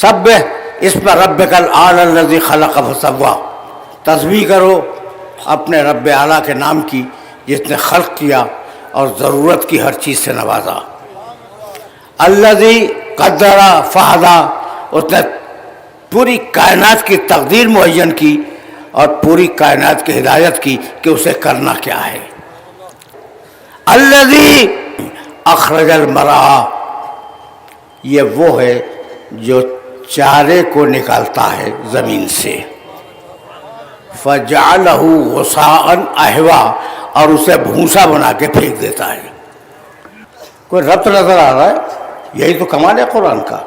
سبح اسم ربک الاعلی الذی خلق فسوی، تسبیح کرو اپنے رب اعلیٰ کے نام کی جس نے خلق کیا اور ضرورت کی ہر چیز سے نوازا۔ الذی قدر فہدی، اس نے پوری کائنات کی تقدیر معین کی اور پوری کائنات کی ہدایت کی کہ اسے کرنا کیا ہے۔ الذی اخرج المرعی، یہ وہ ہے جو چارے کو نکالتا ہے زمین سے، فجعلہ غثاء احوا، اور اسے بھونسا بنا کے پھینک دیتا ہے۔ کوئی ربط نظر آ رہا ہے؟ یہی تو کمال ہے قرآن کا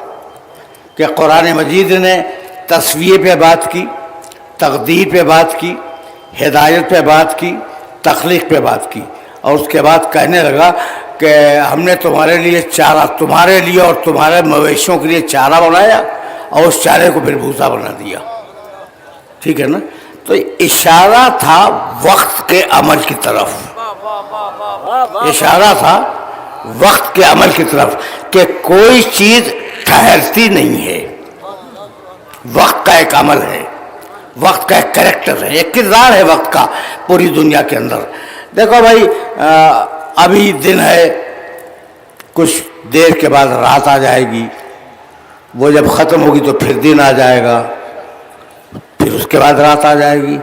کہ قرآن مجید نے تسویہ پہ بات کی، تقدیر پہ بات کی، ہدایت پہ بات کی، تخلیق پہ بات کی، اور اس کے بعد کہنے لگا کہ ہم نے تمہارے لیے چارہ، تمہارے لیے اور تمہارے مویشیوں کے لیے چارہ بنایا اور اس چارے کو پھر بھوسا بنا دیا۔ ٹھیک ہے نا؟ تو اشارہ تھا وقت کے عمل کی طرف، اشارہ تھا وقت کے عمل کی طرف کہ کوئی چیز ٹھہرتی نہیں ہے، وقت کا ایک عمل ہے، وقت کا ایک کریکٹر ہے، ایک کردار ہے وقت کا پوری دنیا کے اندر۔ دیکھو بھائی، ابھی دن ہے، کچھ دیر کے بعد رات آ جائے گی، وہ جب ختم ہوگی تو پھر دن آ جائے گا، پھر اس کے بعد رات آ جائے گی۔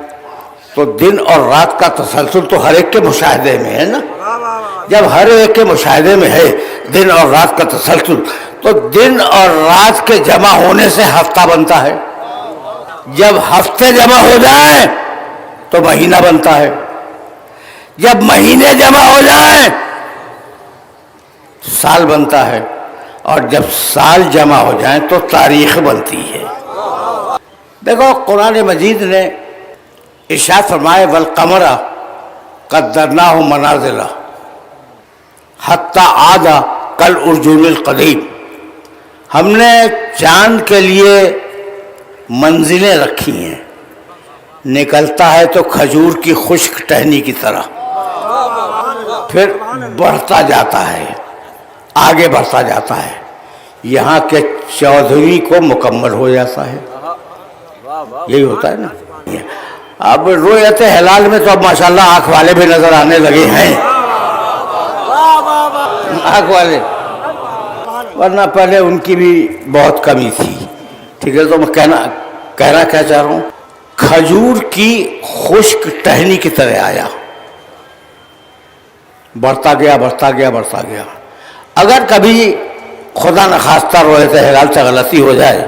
تو دن اور رات کا تسلسل تو ہر ایک کے مشاہدے میں ہے نا۔ جب ہر ایک کے مشاہدے میں ہے دن اور رات کا تسلسل، تو دن اور رات کے جمع ہونے سے ہفتہ بنتا ہے، جب ہفتے جمع ہو جائیں تو مہینہ بنتا ہے، جب مہینے جمع ہو جائیں سال بنتا ہے، اور جب سال جمع ہو جائیں تو تاریخ بنتی ہے۔ دیکھو قرآن مجید نے ارشاد فرمائے والقمر قدرناہ منازل حتی عاد کالعرجون القدیم، ہم نے چاند کے لیے منزلیں رکھی ہیں، نکلتا ہے تو کھجور کی خشک ٹہنی کی طرح، پھر بڑھتا جاتا ہے، آگے بڑھتا جاتا ہے، یہاں کے 14ویں کو مکمل ہو جاتا ہے۔ یہی ہوتا ہے نا۔ اب رؤیت ہلال میں تو اب ماشاءاللہ آنکھ والے بھی نظر آنے لگے ہیں، آنکھ والے، ورنہ پہلے ان کی بھی بہت کمی تھی۔ ٹھیک ہے، تو میں کہنا کیا چاہ رہا ہوں، کھجور کی خشک ٹہنی کی طرح آیا، بڑھتا گیا بڑھتا گیا بڑھتا گیا۔ اگر کبھی خدا نخواستہ رؤیت ہلال سے غلطی ہو جائے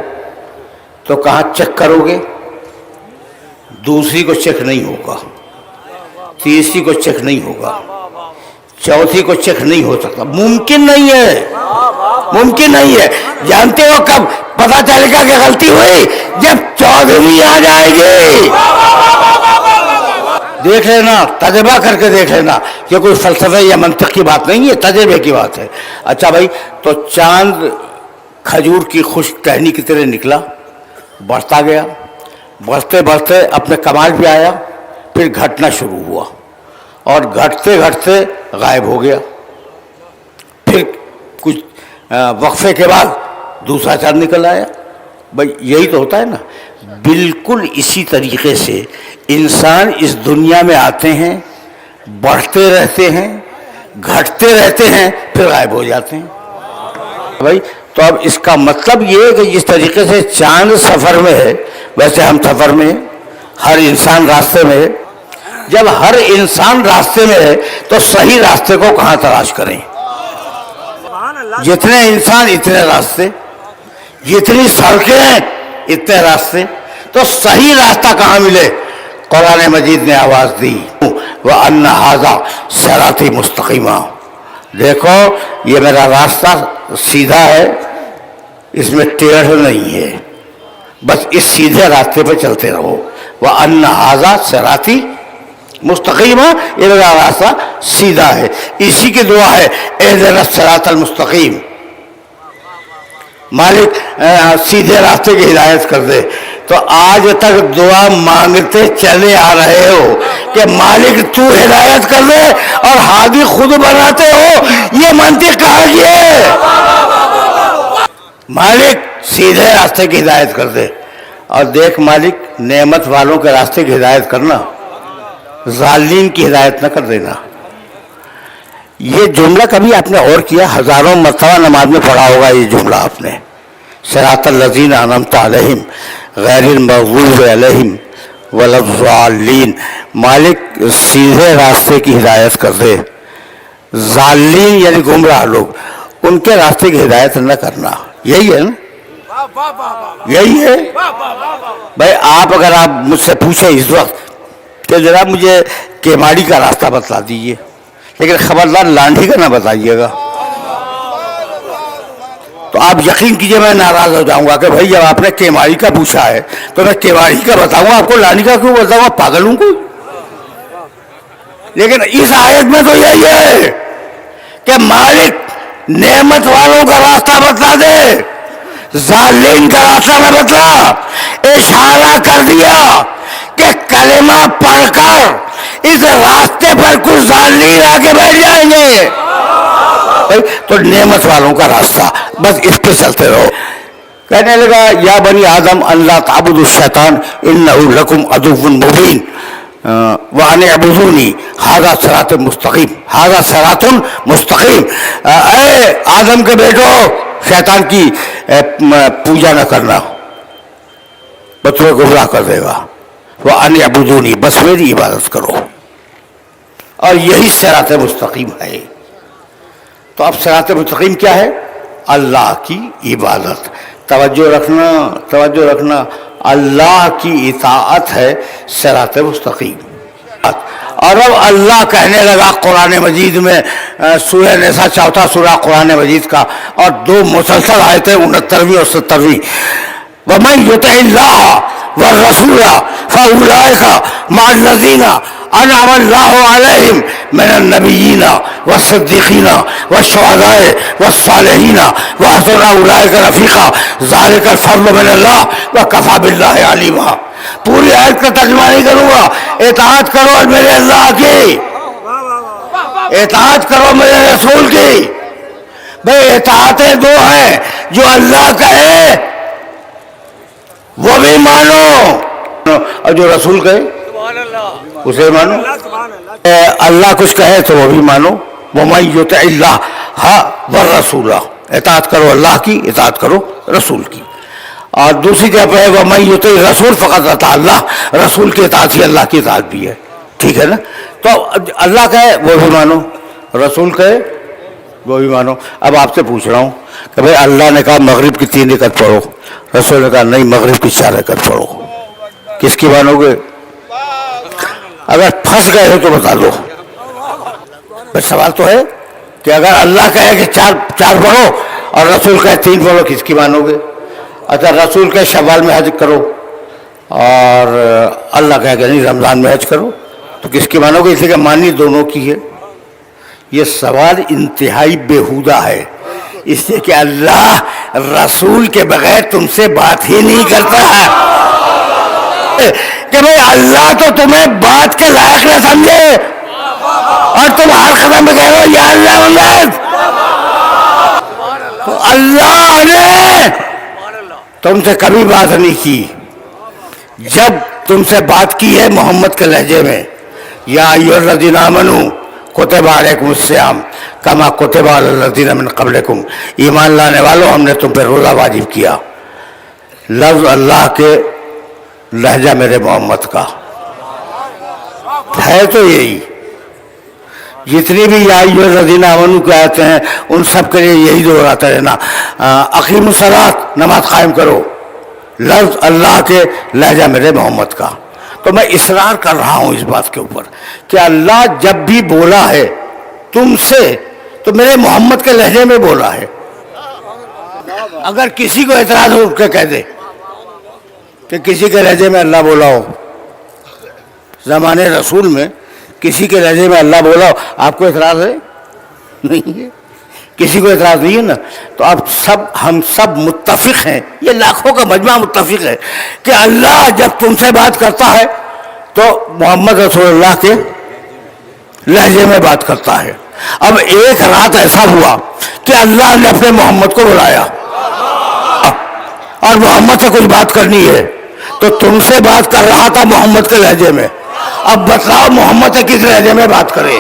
تو کہاں چیک کرو گے؟ دوسری کو چیک نہیں ہوگا، تیسری کو چیک نہیں ہوگا، چوتھی کو چیک نہیں ہو سکتا، ممکن نہیں ہے، ممکن نہیں ہے۔ جانتے ہو کب پتہ چلے گا کہ غلطی ہوئی؟ جب 14ویں آ جائے گی۔ دیکھ لینا، تجربہ کر کے دیکھ لینا، یہ کوئی فلسفہ یا منطق کی بات نہیں ہے، تجربے کی بات ہے۔ اچھا بھائی، تو چاند کھجور کی خشک ٹہنی کی طرح نکلا، بڑھتا گیا، بڑھتے بڑھتے اپنے کمال پہ آیا، پھر گھٹنا شروع ہوا، اور گھٹتے گھٹتے غائب ہو گیا۔ پھر کچھ وقفے کے بعد دوسرا چاند نکل آیا۔ بھائی یہی تو ہوتا ہے نا۔ بالکل اسی طریقے سے انسان اس دنیا میں آتے ہیں، بڑھتے رہتے ہیں، گھٹتے رہتے ہیں، پھر غائب ہو جاتے ہیں۔ بھائی تو اب اس کا مطلب یہ ہے کہ جس طریقے سے چاند سفر میں ہے ویسے ہم سفر میں ہیں، ہر انسان راستے میں ہے۔ جب ہر انسان راستے میں ہے تو صحیح راستے کو کہاں تلاش کریں؟ جتنے انسان اتنے راستے، جتنی سڑکیں ہیں اتنے راستے، تو صحیح راستہ کہاں ملے؟ قرآن مجید نے آواز دی وَأَنَّ هَذَا صِرَاطِي مُسْتَقِيمًا، دیکھو یہ میرا راستہ سیدھا ہے، اس میں ٹیڑھ نہیں ہے، بس اس سیدھے راستے پہ چلتے رہو۔ وَأَنَّ هَذَا صِرَاطِي مستقیمہ، یہ میرا راستہ سیدھا ہے۔ اسی کی دعا ہے اہدنا الصراط المستقیم، مالک سیدھے راستے کی ہدایت کر دے۔ تو آج تک دعا مانگتے چلے آ رہے ہو کہ مالک تو ہدایت کر دے اور ہادی خود بناتے ہو، یہ منطق کہاں کی ہے؟ مالک سیدھے راستے کی ہدایت کر دے. اور دیکھ مالک، نعمت والوں کے راستے کی ہدایت کرنا، ظالم کی ہدایت نہ کر دینا. یہ جملہ کبھی آپ نے غور کیا؟ ہزاروں مرتبہ نماز میں پڑھا ہوگا یہ جملہ آپ نے. صراط الذین انعمت علیہم غیر المغضوب علیہم ولا الضالین. مالک سیدھے راستے کی ہدایت کر دے، ضالین یعنی گمراہ لوگ، ان کے راستے کی ہدایت نہ کرنا. یہی ہے نا، یہی ہے بھائی. اگر آپ مجھ سے پوچھیں اس وقت کہ جناب مجھے کیماڑی کا راستہ بتلا دیجئے، لیکن خبردار لانڈھی کا نہ بتائیے گا، تو آپ یقین کیجئے میں ناراض ہو جاؤں گا کہ بھائی جب آپ نے کیماڑی کا پوچھا ہے تو میں کیماڑی کا بتاؤں گا، آپ کو لانڈھی کا کیوں بتاؤں گا؟ پاگل ہوں کوئی؟ لیکن اس آیت میں تو یہی ہے کہ مالک نعمت والوں کا راستہ بتلا دے، ظالم کا راستہ نہ بتلا. اشارہ کر دیا کہ کلمہ پڑھ کر اس راستے پر کچھ ظالم آ کے بیٹھ جائیں گے، تو نعمت والوں کا راستہ بس اس پہ چلتے رہو. کہنے لگا یا بنی آدم اللہ تعبدوا الشیطان انہ لکم عدو مبین وَأَنِ اعْبُدُونِي هَذَا صِرَاطٌ مستقیم، هَذَا صِرَاطٌ مستقیم. اے آدم کے بیٹو، شیطان کی پوجا نہ کرنا، بس تمہیں گمراہ کر دے گا. وَأَنِ اعْبُدُونِي، بس میری عبادت کرو، اور یہی صراط مستقیم ہے. تو اب صراط مستقیم کیا ہے؟ اللہ کی عبادت. توجہ رکھنا، توجہ رکھنا، اللہ کی اطاعت ہے صراط مستقیم. اور اب اللہ کہنے لگا قرآن مجید میں، سورہ نساء چوتھا سورہ قرآن مجید کا، اور دو مسلسل آیتیں 69ویں اور 70ویں. وَمَن يُطِعِ اللَّهَ وَالرَّسُولَ فَأُولَٰئِكَ مَعَ الَّذِينَ أَنْعَمَ اللَّهُ عَلَيْهِم مِّنَ النَّبِيِّينَ وَالصِّدِّيقِينَ وَالشُّهَدَاءِ وَالصَّالِحِينَ وَحَسُنَ أُولَٰئِكَ رَفِيقًا ذَلِكَ الْفَضْلُ مِنَ اللَّهِ وَكَفَىٰ بِاللَّهِ عَلِيمًا. پوری آیت کا ترجمہ نہیں کروں گا. اطاعت کرو میرے اللہ کی، اطاعت کرو میرے رسول کی. بھئی اطاعتیں دو ہیں، جو اللہ کہے وہ بھی مانو، اور جو رسول کہے اسے مانو. اللہ کچھ کہے تو وہ بھی مانو. وَمَن يُطِعِ اللَّهَ وَالرَّسُولَ، اطاعت کرو اللہ کی، اطاعت کرو رسول کی. اور دوسری جگہ پہ وَمَن يُطِعِ الرَّسُولَ فَقَدْ أَطَاعَ اللَّهَ، رسول کی اطاعت ہی اللہ کی اطاعت بھی ہے. ٹھیک ہے نا؟ تو اللہ کہے وہ بھی مانو، رسول کہے وہ بھی مانو. اب آپ سے پوچھ رہا ہوں کہ بھئی اللہ نے کہا مغرب کی 3 رکعت پڑھو، رسول نے کہا نہیں مغرب کی 4 رکعت پڑھو، کس کی مانو گے؟ اگر پھنس گئے ہو تو بتا دو. بس سوال تو ہے کہ اگر اللہ کہے کہ 4 پڑھو اور رسول کہے 3 پڑھو، کس کی مانو گے؟ اچھا رسول کہے شوال میں حج کرو اور اللہ کہے کہ نہیں رمضان میں حج کرو، تو کس کی مانو گے؟ اس لیے کہ مانی دونوں کی ہے. یہ سوال انتہائی بیہودہ ہے، اس لیے کہ اللہ رسول کے بغیر تم سے بات ہی نہیں کرتا ہے. کہ بھئی اللہ تو تمہیں بات کے لائق نہ سمجھے، اور تم ہر قدم پہ کہہ رہے ہو یا اللہ محمد. تو اللہ نے تم سے کبھی بات نہیں کی. جب تم سے بات کی ہے محمد کے لہجے میں، یا ایھا الذین آمنوا کتب علیکم الصیام کما کتب علی الذین من قبلکم، ایمان لانے والوں ہم نے تم پہ روزہ واجب کیا. لفظ اللہ کے، لہجہ میرے محمد کا ہے. تو یہی جتنی بھی یا ایھا الذین آمنوا کے آتے ہیں ان سب کے لیے یہی دہراتا رہنا، اقیموا الصلاۃ، نماز قائم کرو. لفظ اللہ کے، لہجہ میرے محمد کا. تو میں اصرار کر رہا ہوں اس بات کے اوپر کہ اللہ جب بھی بولا ہے تم سے تو میرے محمد کے لہجے میں بولا ہے. اگر کسی کو اعتراض ہو کے کہہ دے کہ کسی کے لہجے میں اللہ بولا ہو، زمانے رسول میں کسی کے لہجے میں اللہ بولا ہو، آپ کو اعتراض ہے؟ نہیں ہے، کسی کو اعتراض نہیں ہے نا. تو آپ سب، ہم سب متفق ہیں، یہ لاکھوں کا مجمع متفق ہے کہ اللہ جب تم سے بات کرتا ہے تو محمد رسول اللہ کے لہجے میں بات کرتا ہے. اب ایک رات ایسا ہوا کہ اللہ نے اپنے محمد کو بلایا، اور محمد سے کچھ بات کرنی ہے تو تم سے بات کر رہا تھا محمد کے لہجے میں، اب بتلاؤ محمد سے کس لہجے میں بات کرے؟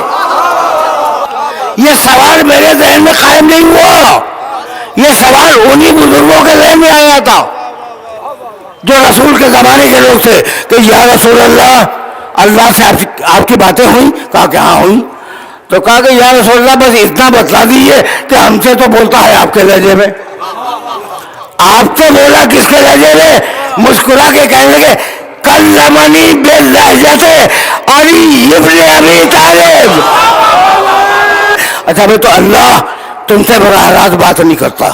یہ سوال میرے ذہن میں قائم نہیں ہوا، یہ سوال انہی بزرگوں کے ذہن میں آیا تھا جو رسول کے زمانے کے لوگ تھے کہ یا رسول اللہ، اللہ سے آپ کی باتیں ہوئیں؟ کہا کہ ہاں ہوئیں۔ تو کہا کہ یا رسول اللہ بس اتنا بتلا دیجیے کہ ہم سے تو بولتا ہے آپ کے لہجے میں، آپ سے بولا کس کے لہجے میں؟ مسکرا کے کہنے لگے کلمنی باللہجۃ علی ابن ابی طالب۔ اچھا بھائی، تو اللہ تم سے براہ راست بات نہیں کرتا،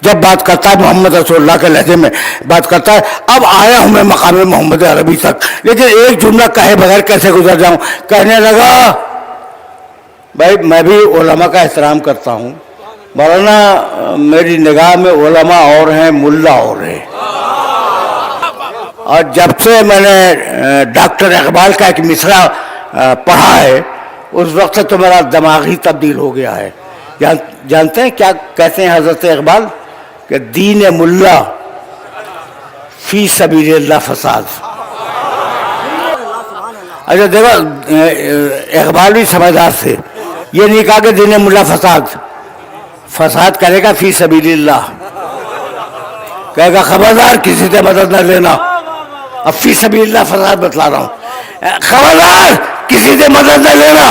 جب بات کرتا ہے محمد رسول اللہ کے لہجے میں بات کرتا ہے۔ اب آیا ہوں میں مقام محمد عربی تک، لیکن ایک جملہ کہے بغیر کیسے گزر جاؤں؟ کہنے لگا بھائی میں بھی علماء کا احترام کرتا ہوں، مولانا میری نگاہ میں علماء اور ہیں، ملا اور ہیں، اور جب سے میں نے ڈاکٹر اقبال کا ایک مصرع پڑھا ہے اس وقت سے تو میرا دماغ ہی تبدیل ہو گیا ہے۔ جانتے ہیں کیا کہتے ہیں حضرت اقبال؟ کہ دین ملا فی سبیل اللہ فساد۔ اچھا دیکھو، اقبال بھی سمجھدار تھے، یہ نہیں کہا کہ دین ملا فساد کرے گا فی سبیل اللہ، کہے گا خبردار کسی سے مدد نہ لینا، اب فی سبیل اللہ فساد بتلا رہا ہوں، خبردار کسی سے مدد نہ لینا،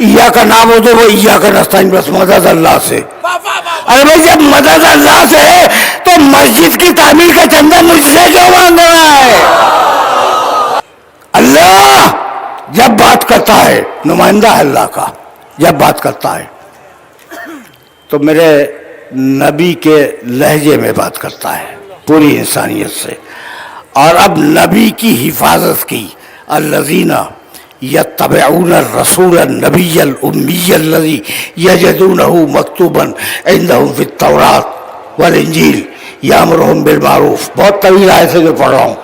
ایاک نعبد و ایاک نستعین، بس مدد اللہ سے۔ ارے بھائی جب مدد اللہ سے ہے تو مسجد کی تعمیر کا چندہ مجھ سے کیوں مانگ رہا ہے؟ اللہ جب بات کرتا ہے، نمائندہ ہے اللہ کا، جب بات کرتا ہے تو میرے نبی کے لہجے میں بات کرتا ہے پوری انسانیت سے۔ اور اب نبی کی حفاظت کی، الذین یتبعون الرسول النبی الامی الذی یجدونہ مکتوبا عندہم فی التوراۃ والانجیل یامرہم بالمعروف، بہت طویل آیت سے جو پڑھ رہا ہوں،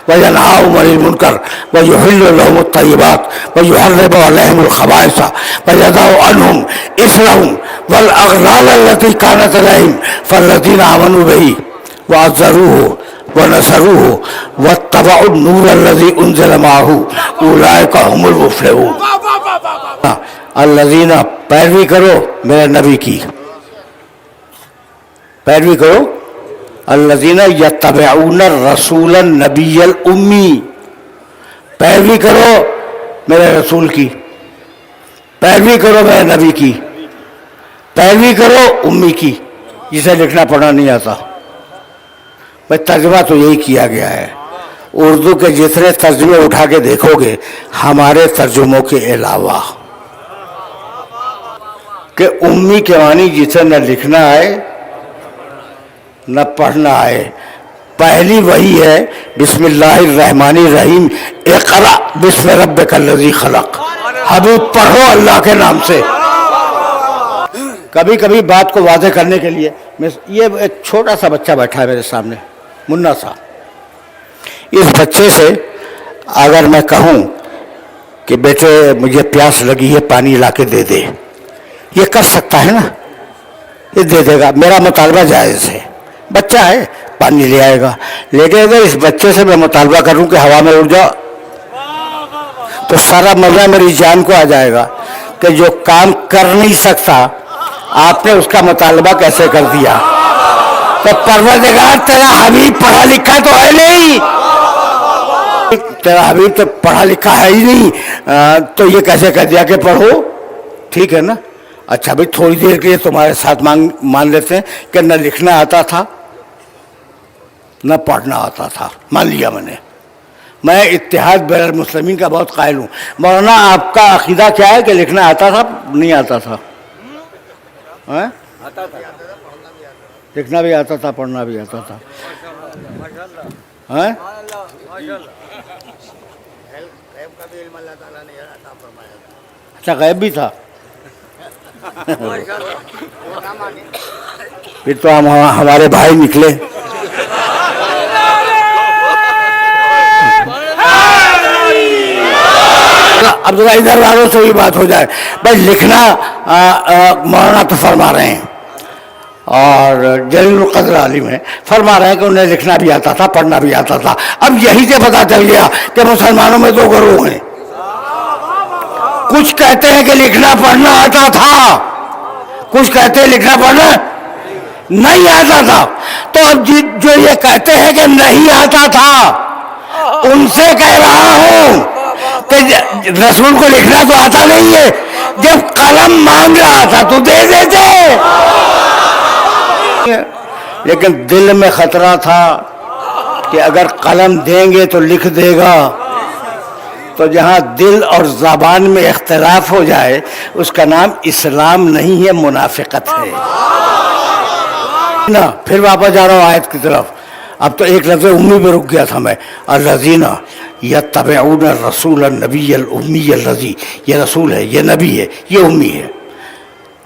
وینہاہم عن المنکر ویحل لہم الطیبات ویحرم علیہم الخبائث ویضع عنہم اصرہم والاغلال التي كانت علیہم فالذین آمنوا بہ وعزروہ ونصروہ واتبعوا النور الذي انزل معه اولئک هم المفلحون۔ الذین، پیروی کرو میرے نبی کی، پیروی کرو، الذین یتبعون الرسول النبی الامی، پیروی کرو میرے رسول کی، پیروی کرو میرے نبی کی، پیروی کرو امی کی، جسے لکھنا پڑھنا نہیں آتا۔ بھائی ترجمہ تو یہی کیا گیا ہے، اردو کے جتنے ترجمے اٹھا کے دیکھو گے ہمارے ترجموں کے علاوہ، کہ امی کے معنی جسے نہ لکھنا آئے نہ پڑھنا آئے۔ پہلی وہی ہے بسم اللہ الرحمن الرحیم، اقرأ بسم ربک الذی خلق، حبیب پڑھو اللہ کے نام سے۔ کبھی کبھی بات کو واضح کرنے کے لیے، یہ ایک چھوٹا سا بچہ بیٹھا ہے میرے سامنے، منا سا، اس بچے سے اگر میں کہوں کہ بیٹے مجھے پیاس لگی ہے پانی لا کے دے دے، یہ کر سکتا ہے نا، یہ دے دے گا، میرا مطالبہ جائز ہے، بچہ ہے پانی لے آئے گا۔ لیکن اگر اس بچے سے میں مطالبہ کروں کہ ہوا میں اڑ جاؤ تو سارا مزہ میری جان کو آ جائے گا کہ جو کام کر نہیں سکتا آپ نے اس کا مطالبہ کیسے کر دیا۔ تو پروردگار تیرا حبیب پڑھا لکھا تو ہے نہیں، تیرا حبیب تو پڑھا لکھا ہے ہی نہیں، تو یہ کیسے کہہ دیا کہ پڑھو؟ ٹھیک ہے نا، اچھا بھائی تھوڑی دیر کے لیے تمہارے ساتھ مان لیتے ہیں کہ نہ لکھنا آتا تھا نہ پڑھنا آتا تھا، مان لیا میں اتحاد بین المسلمین کا بہت قائل ہوں۔ مولانا آپ کا عقیدہ کیا ہے کہ لکھنا آتا تھا نہیں آتا تھا؟ لکھنا بھی آتا تھا، پڑھنا بھی آتا تھا۔ اچھا غیب بھی تھا؟ پھر تو ہمارے بھائی نکلے۔ اب ذرا ادھر والوں سے یہ بات ہو جائے، بھائی لکھنا مولانا تو فرما رہے ہیں اور جلیل القدر عالم ہیں، فرما رہے ہیں کہ انہیں لکھنا بھی آتا تھا، پڑھنا بھی آتا تھا۔ اب یہی سے پتہ چل گیا کہ مسلمانوں میں دو گروہ ہیں، کچھ کہتے ہیں کہ لکھنا پڑھنا آتا تھا، کچھ کہتے ہیں لکھنا پڑھنا نہیں آتا تھا۔ تو اب جو یہ کہتے ہیں کہ نہیں آتا تھا ان سے کہہ رہا ہوں کہ رسول کو لکھنا تو آتا نہیں ہے، جب قلم مانگ رہا تھا تو دے دیتے، لیکن دل میں خطرہ تھا کہ اگر قلم دیں گے تو لکھ دے گا، تو جہاں دل اور زبان میں اختلاف ہو جائے اس کا نام اسلام نہیں ہے، منافقت ہے نا۔ پھر واپس جا رہا ہوں آیت کی طرف، اب تو ایک لفظ امی پہ رک گیا تھا میں، الذین یتبعون الرسول النبی الامی الذی، یہ رسول ہے، یہ نبی ہے، یہ امی ہے،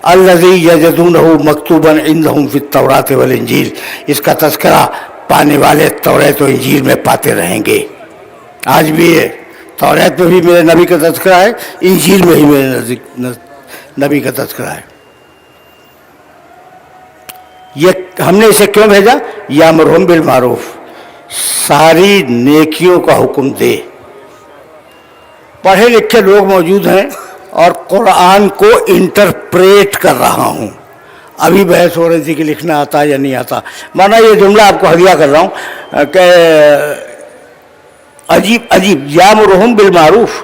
الذی یجدونہ مکتوبا عندہم فی التوراۃ والانجیل، اس کا تذکرہ پانے والے توریت و انجیل میں پاتے رہیں گے۔ آج بھی ہے، توریت میں بھی میرے نبی کا تذکرہ ہے، انجیل میں ہی میرے نبی کا تذکرہ ہے۔ یہ ہم نے اسے کیوں بھیجا؟ یامرہم بالمعروف، ساری نیکیوں کا حکم دے۔ پڑھے لکھے لوگ موجود ہیں اور قرآن کو انٹرپریٹ کر رہا ہوں۔ ابھی بحث ہو رہی تھی کہ لکھنا آتا یا نہیں آتا، مانا یہ جملہ آپ کو ہدیہ کر رہا ہوں کہ عجیب یامرہم بالمعروف،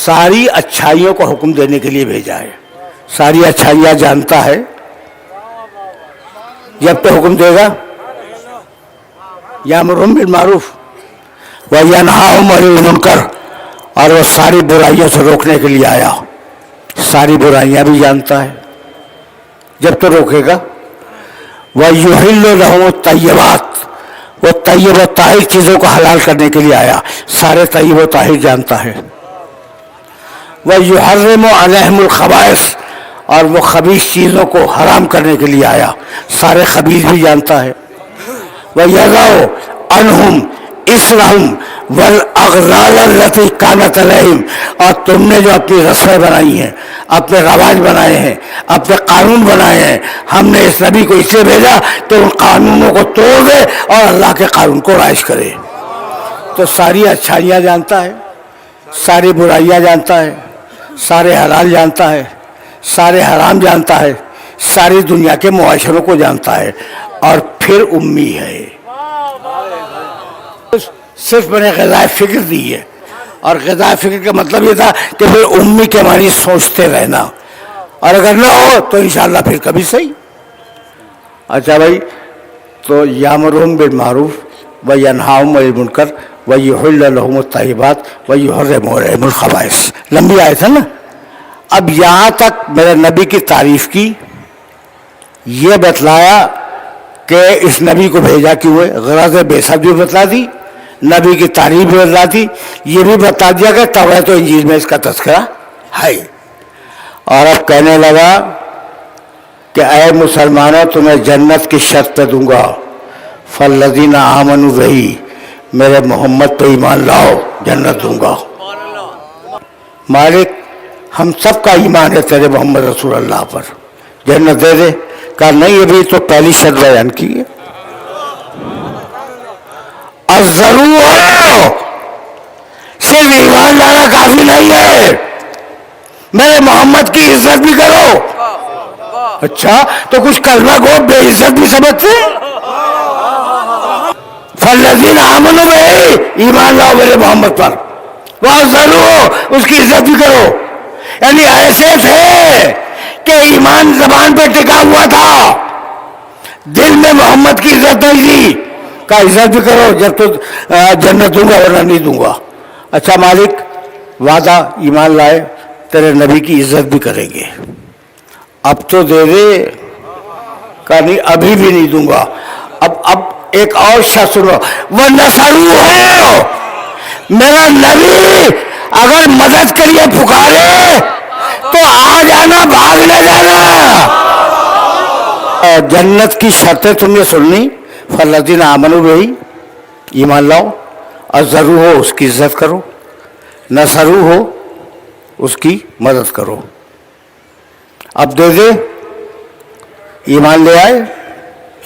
ساری اچھائیوں کا حکم دینے کے لیے بھیجا ہے، ساری اچھائیاں جانتا ہے، جب تو حکم دے گا یامرہم بالمعروف وینہاہم عن المنکر، اور وہ ساری برائیوں سے روکنے کے لیے آیا، ساری برائیاں بھی جانتا ہے، جب تو روکے گا۔ وَيُحِلُّ لَهُمُ الطَّيِّبَاتِ، وہ طیب و طاہر چیزوں کو حلال کرنے کے لیے آیا، سارے طیب و طاہر جانتا ہے۔ وَيُحَرِّمُ عَلَيْهِمُ الْخَبَائِثَ، اور وہ خبیث چیزوں کو حرام کرنے کے لیے آیا، سارے خبیث بھی جانتا ہے۔ وَيَضَعُ عَنْهُمْ إِصْرَهُمْ وَالْأَغْلَالَ الَّتِي كَانَتْ عَلَيْهِمْ، اور تم نے جو اپنی رسمیں بنائی ہیں، اپنے رواج بنائے ہیں، اپنے قانون بنائے ہیں، ہم نے اس نبی کو اس لیے بھیجا کہ ان قانونوں کو توڑ دے اور اللہ کے قانون کو رائج کرے۔ تو ساری اچھائیاں جانتا ہے، ساری برائیاں جانتا ہے، سارے حلال جانتا ہے، سارے حرام جانتا ہے، ساری دنیا کے معاشروں کو جانتا ہے، اور پھر امی ہے۔ صرف میں نے غذائے فکر دی ہے، اور غذائے فکر کا مطلب یہ تھا کہ پھر امی کے معنی سوچتے رہنا، اور اگر نہ ہو تو انشاءاللہ پھر کبھی صحیح۔ اچھا بھائی، تو یامرہم بالمعروف وینہاہم عن المنکر ویحل لہم الطیبات ویحرم علیہم الخبائث، لمبی آیت ہے نا۔ اب یہاں تک میرے نبی کی تعریف کی، یہ بتلایا کہ اس نبی کو بھیجا کیوں ہے، غرض بعثت بھی بتلا دی، نبی کی تعریف بھی بتلا دی، یہ بھی بتا دیا کہ توریت و انجیل میں اس کا تذکرہ ہے۔ اور اب کہنے لگا کہ اے مسلمانوں، تمہیں جنت کی شرط پہ دوں گا، فالذین آمنوا بہ، میرے محمد پہ ایمان لاؤ، جنت دوں گا۔ مالک ہم سب کا ایمان ہے تیرے محمد رسول اللہ پر، جنت دے دے۔ کہا نہیں، ابھی تو پہلی شرط بیان کی ہے، ضرور صرف ایمان لانا کافی نہیں ہے، میرے محمد کی عزت بھی کرو۔ اچھا تو کچھ کلمہ کو بے عزت بھی سمجھتے؟ فالذین آمنوا بہ، ایمان لاؤ میرے محمد پر، وہ ضرور اس کی عزت بھی کرو، یعنی ایسے تھے کہ ایمان زبان پہ ٹکا ہوا تھا، دل میں محمد کی عزت نہیں تھی، کا عزت بھی کرو، جب تو جنت دوں گا ورنہ نہیں دوں گا۔ اچھا مالک وعدہ، ایمان لائے تیرے نبی کی عزت بھی کریں گے، اب تو دے دے۔ کہا نہیں، ابھی بھی نہیں دوں گا۔ اب ایک اور شخص سنو، وہ نصرو ہو، میرا نبی اگر مدد کے لیے پکارے تو آ جانا، بھاگ نہ جانا۔ جنت کی شرطیں تم نے سننی، فالذین آمنوا بہ، ایمان لاؤ، ازرو ہو اس کی عزت کرو، نصرو ہو اس کی مدد کرو۔ اب دے دے، ایمان لے آئے،